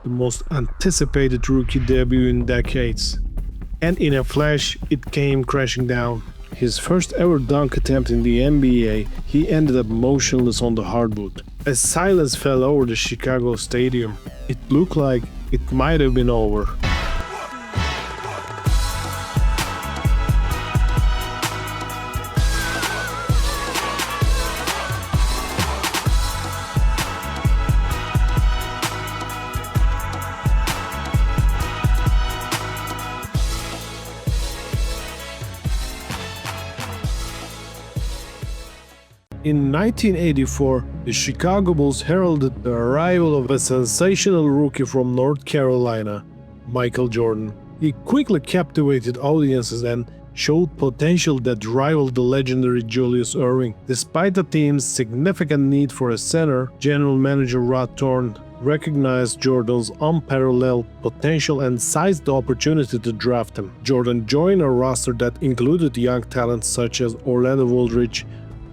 the most anticipated rookie debut in decades. And in a flash, it came crashing down. His first ever dunk attempt in the NBA, he ended up motionless on the hardwood. As silence fell over the Chicago stadium, it looked like it might have been over. In 1984, the Chicago Bulls heralded the arrival of a sensational rookie from North Carolina, Michael Jordan. He quickly captivated audiences and showed potential that rivaled the legendary Julius Erving. Despite the team's significant need for a center, general manager Rod Thorne recognized Jordan's unparalleled potential and seized the opportunity to draft him. Jordan joined a roster that included young talents such as Orlando Woodridge,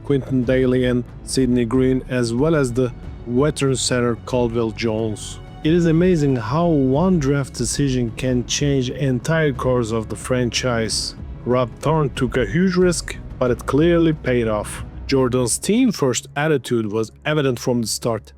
Quinton Daly and Sidney Green, as well as the veteran center Caldwell Jones. It is amazing how one draft decision can change the entire course of the franchise. Rod Thorne took a huge risk, but it clearly paid off. Jordan's team-first attitude was evident from the start,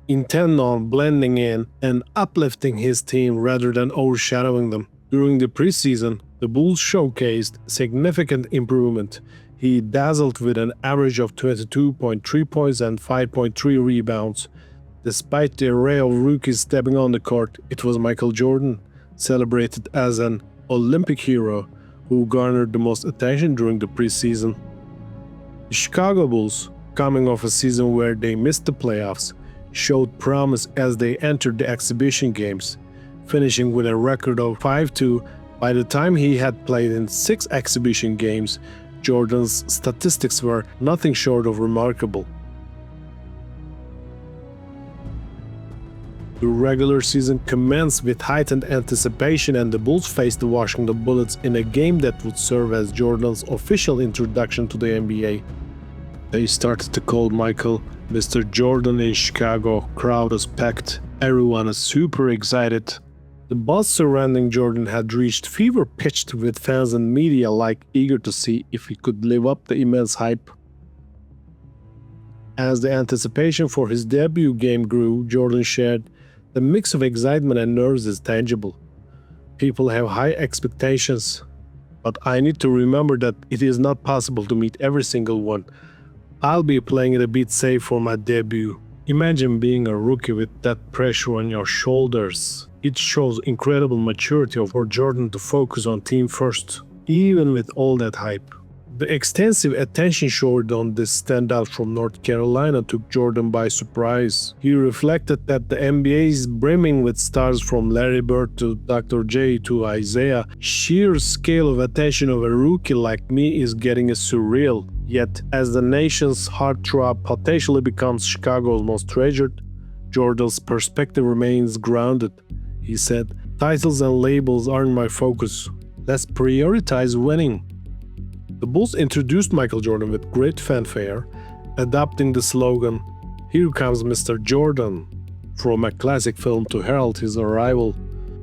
intent on blending in and uplifting his team rather than overshadowing them. During the preseason, the Bulls showcased significant improvement. He dazzled with an average of 22.3 points and 5.3 rebounds. Despite the array of rookies stepping on the court, it was Michael Jordan, celebrated as an Olympic hero, who garnered the most attention during the preseason. The Chicago Bulls, coming off a season where they missed the playoffs, showed promise as they entered the exhibition games, finishing with a record of 5-2. By the time he had played in 6 exhibition games, Jordan's statistics were nothing short of remarkable. The regular season commenced with heightened anticipation, and the Bulls faced the Washington Bullets in a game that would serve as Jordan's official introduction to the NBA. They started to call Michael Mr. Jordan in Chicago. Crowd was packed. Everyone is super excited. The buzz surrounding Jordan had reached fever pitch with fans and media alike eager to see if he could live up the immense hype. As the anticipation for his debut game grew, Jordan shared, "The mix of excitement and nerves is tangible. People have high expectations, but I need to remember that it is not possible to meet every single one. I'll be playing it a bit safe for my debut." Imagine being a rookie with that pressure on your shoulders. It shows incredible maturity for Jordan to focus on team first, even with all that hype. The extensive attention showered on this standout from North Carolina took Jordan by surprise. He reflected that the NBA is brimming with stars from Larry Bird to Dr. J to Isaiah. Sheer scale of attention of a rookie like me is getting surreal. Yet, as the nation's heartthrob potentially becomes Chicago's most treasured, Jordan's perspective remains grounded. He said, "Titles and labels aren't my focus. Let's prioritize winning." The Bulls introduced Michael Jordan with great fanfare, adopting the slogan, "Here comes Mr. Jordan," from a classic film to herald his arrival.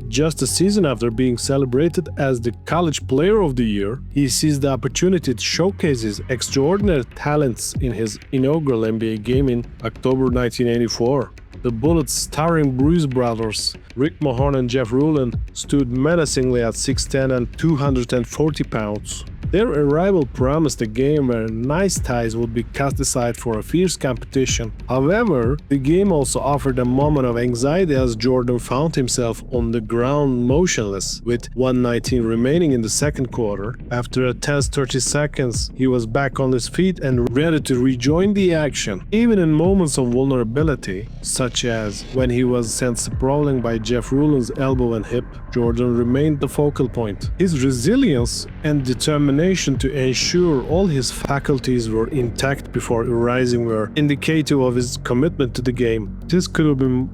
Just a season after being celebrated as the College Player of the Year, he seized the opportunity to showcase his extraordinary talents in his inaugural NBA game in October 1984. The Bullets' starring Bruce brothers, Rick Mahorn and Jeff Ruland, stood menacingly at 6'10" and 240 pounds. Their arrival promised a game where nice ties would be cast aside for a fierce competition. However, the game also offered a moment of anxiety as Jordan found himself on the ground motionless. With 1:19 remaining in the second quarter, after a tense 30 seconds, he was back on his feet and ready to rejoin the action. Even in moments of vulnerability, such as when he was sent sprawling by Jeff Ruland's elbow and hip, Jordan remained the focal point. His resilience and determination to ensure all his faculties were intact before arising were indicative of his commitment to the game. This could have been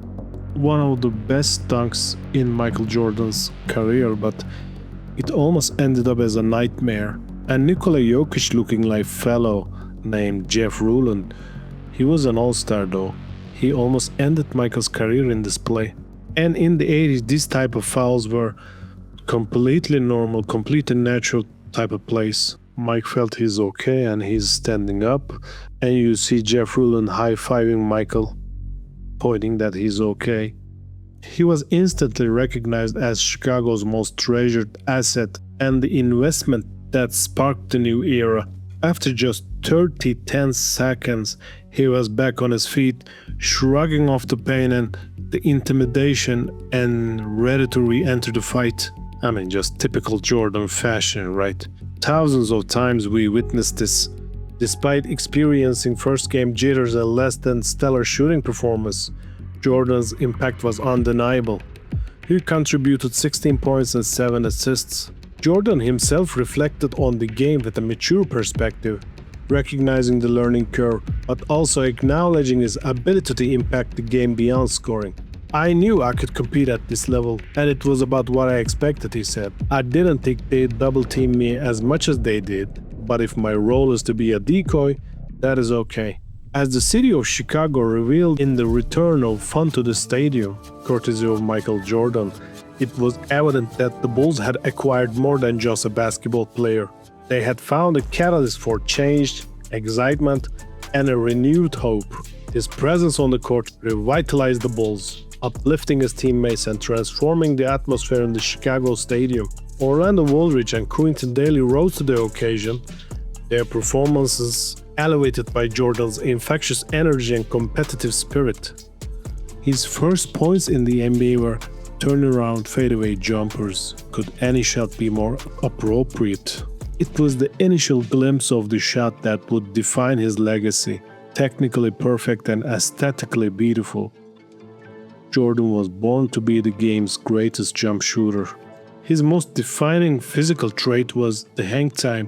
one of the best dunks in Michael Jordan's career, but it almost ended up as a nightmare. And Nikola Jokic looking like fellow named Jeff Ruland. He was an all-star though. He almost ended Michael's career in this play. And in the 80s, these type of fouls were completely normal, completely natural type of plays. Mike felt he's okay and he's standing up, and you see Jeff Rulon high-fiving Michael, pointing that he's okay. He was instantly recognized as Chicago's most treasured asset and the investment that sparked the new era. After just 10 seconds, he was back on his feet, shrugging off the pain and the intimidation and ready to re-enter the fight. I mean, just typical Jordan fashion, right? Thousands of times we witnessed this. Despite experiencing first-game jitters and less than stellar shooting performance, Jordan's impact was undeniable. He contributed 16 points and 7 assists. Jordan himself reflected on the game with a mature perspective, recognizing the learning curve, but also acknowledging his ability to impact the game beyond scoring. "I knew I could compete at this level, and it was about what I expected," he said. "I didn't think they'd double-team me as much as they did, but if my role is to be a decoy, that is okay." As the city of Chicago revealed in the return of fun to the stadium, courtesy of Michael Jordan, it was evident that the Bulls had acquired more than just a basketball player. They had found a catalyst for change, excitement, and a renewed hope. His presence on the court revitalized the Bulls, uplifting his teammates and transforming the atmosphere in the Chicago stadium. Orlando Woolridge and Quinton Daly rose to the occasion, their performances elevated by Jordan's infectious energy and competitive spirit. His first points in the NBA were turnaround fadeaway jumpers. Could any shot be more appropriate? It was the initial glimpse of the shot that would define his legacy, technically perfect and aesthetically beautiful. Jordan was born to be the game's greatest jump shooter. His most defining physical trait was the hang time.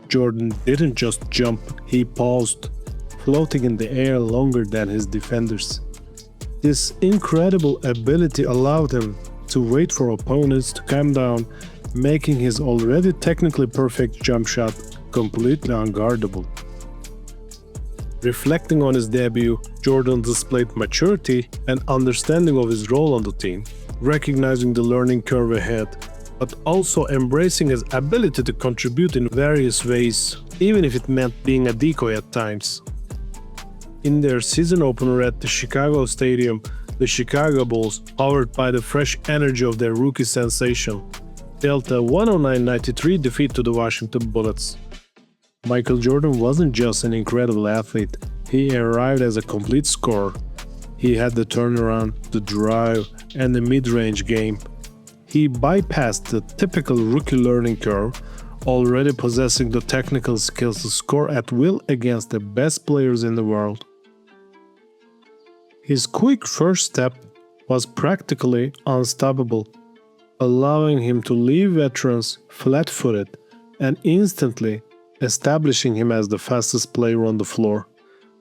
Jordan didn't just jump, he paused, floating in the air longer than his defenders. This incredible ability allowed him to wait for opponents to calm down, making his already technically perfect jump shot completely unguardable. Reflecting on his debut, Jordan displayed maturity and understanding of his role on the team, recognizing the learning curve ahead, but also embracing his ability to contribute in various ways, even if it meant being a decoy at times. In their season opener at the Chicago Stadium, the Chicago Bulls, powered by the fresh energy of their rookie sensation, dealt a 109-93 defeat to the Washington Bullets. Michael Jordan wasn't just an incredible athlete, he arrived as a complete scorer. He had the turnaround, the drive, and the mid-range game. He bypassed the typical rookie learning curve, already possessing the technical skills to score at will against the best players in the world. His quick first step was practically unstoppable, allowing him to leave veterans flat-footed and instantly establishing him as the fastest player on the floor.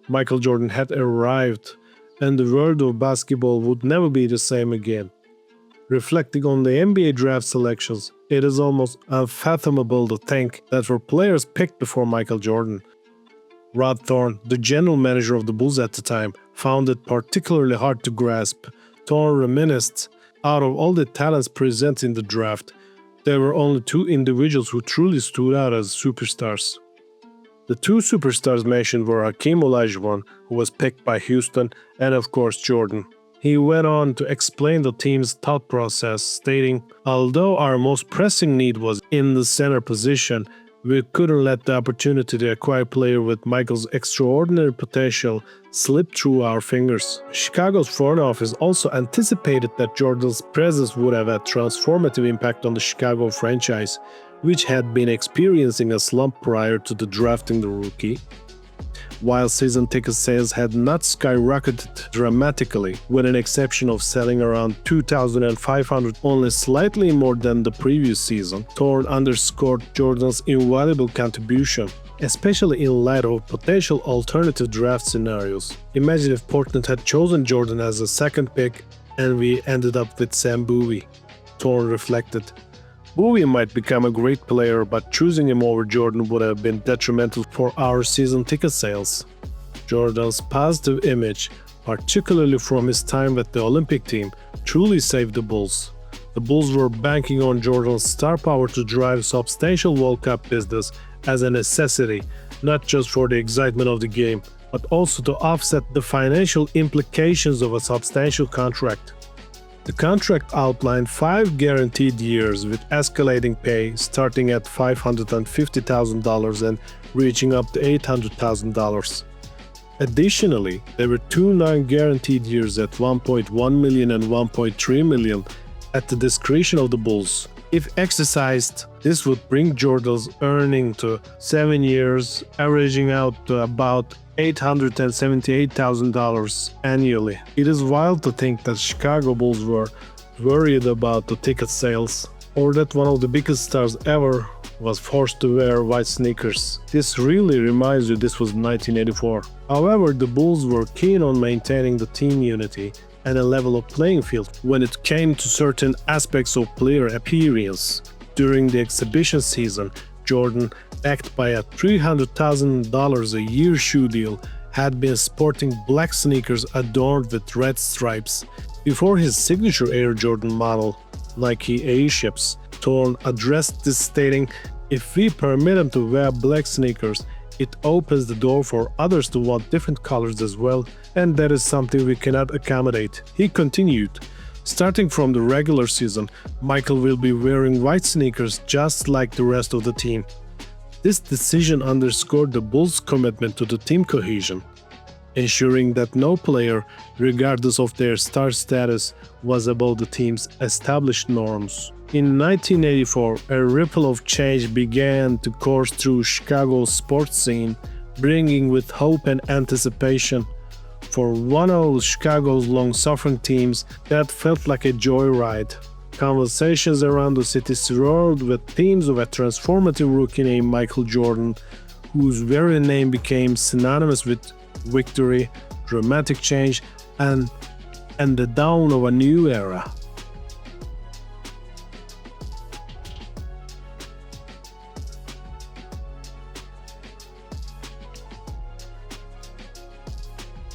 Michael Jordan had arrived, and the world of basketball would never be the same again. Reflecting on the NBA draft selections, it is almost unfathomable to think that were players picked before Michael Jordan. Rod Thorne, the general manager of the Bulls at the time, found it particularly hard to grasp. Thorne reminisced, out of all the talents presented in the draft, there were only two individuals who truly stood out as superstars. The two superstars mentioned were Hakeem Olajuwon, who was picked by Houston, and of course Jordan. He went on to explain the team's thought process, stating, "Although our most pressing need was in the center position, we couldn't let the opportunity to acquire a player with Michael's extraordinary potential slip through our fingers." Chicago's front office also anticipated that Jordan's presence would have a transformative impact on the Chicago franchise, which had been experiencing a slump prior to the drafting the rookie. While season ticket sales had not skyrocketed dramatically, with an exception of selling around 2,500, only slightly more than the previous season, Thorne underscored Jordan's invaluable contribution, especially in light of potential alternative draft scenarios. Imagine if Portland had chosen Jordan as a second pick and we ended up with Sam Bowie, Thorne reflected. Bowie might become a great player, but choosing him over Jordan would have been detrimental for our season ticket sales. Jordan's positive image particularly from his time with the Olympic team, truly saved the Bulls. The Bulls were banking on Jordan's star power to drive substantial World Cup business as a necessity, not just for the excitement of the game, but also to offset the financial implications of a substantial contract. The contract outlined 5 guaranteed years with escalating pay starting at $550,000 and reaching up to $800,000. Additionally, there were 2 non-guaranteed years at $1.1 million and $1.3 million at the discretion of the Bulls. If exercised, this would bring Jordan's earning to 7 years, averaging out to about $878,000 annually. It is wild to think that Chicago Bulls were worried about the ticket sales, or that one of the biggest stars ever was forced to wear white sneakers. This really reminds you this was 1984. However, the Bulls were keen on maintaining the team unity and a level of playing field when it came to certain aspects of player appearance. During the exhibition season, Jordan, backed by a $300,000 a year shoe deal, had been sporting black sneakers adorned with red stripes. Before his signature Air Jordan model, Nike A-Ships, Torn addressed this, stating, "If we permit him to wear black sneakers, it opens the door for others to want different colors as well, and that is something we cannot accommodate." He continued, "Starting from the regular season, Michael will be wearing white sneakers just like the rest of the team." This decision underscored the Bulls' commitment to the team cohesion, ensuring that no player, regardless of their star status, was above the team's established norms. In 1984, a ripple of change began to course through Chicago's sports scene, bringing with hope and anticipation. For one of Chicago's long-suffering teams, that felt like a joyride. Conversations around the city swirled with themes of a transformative rookie named Michael Jordan, whose very name became synonymous with victory, dramatic change, and the dawn of a new era.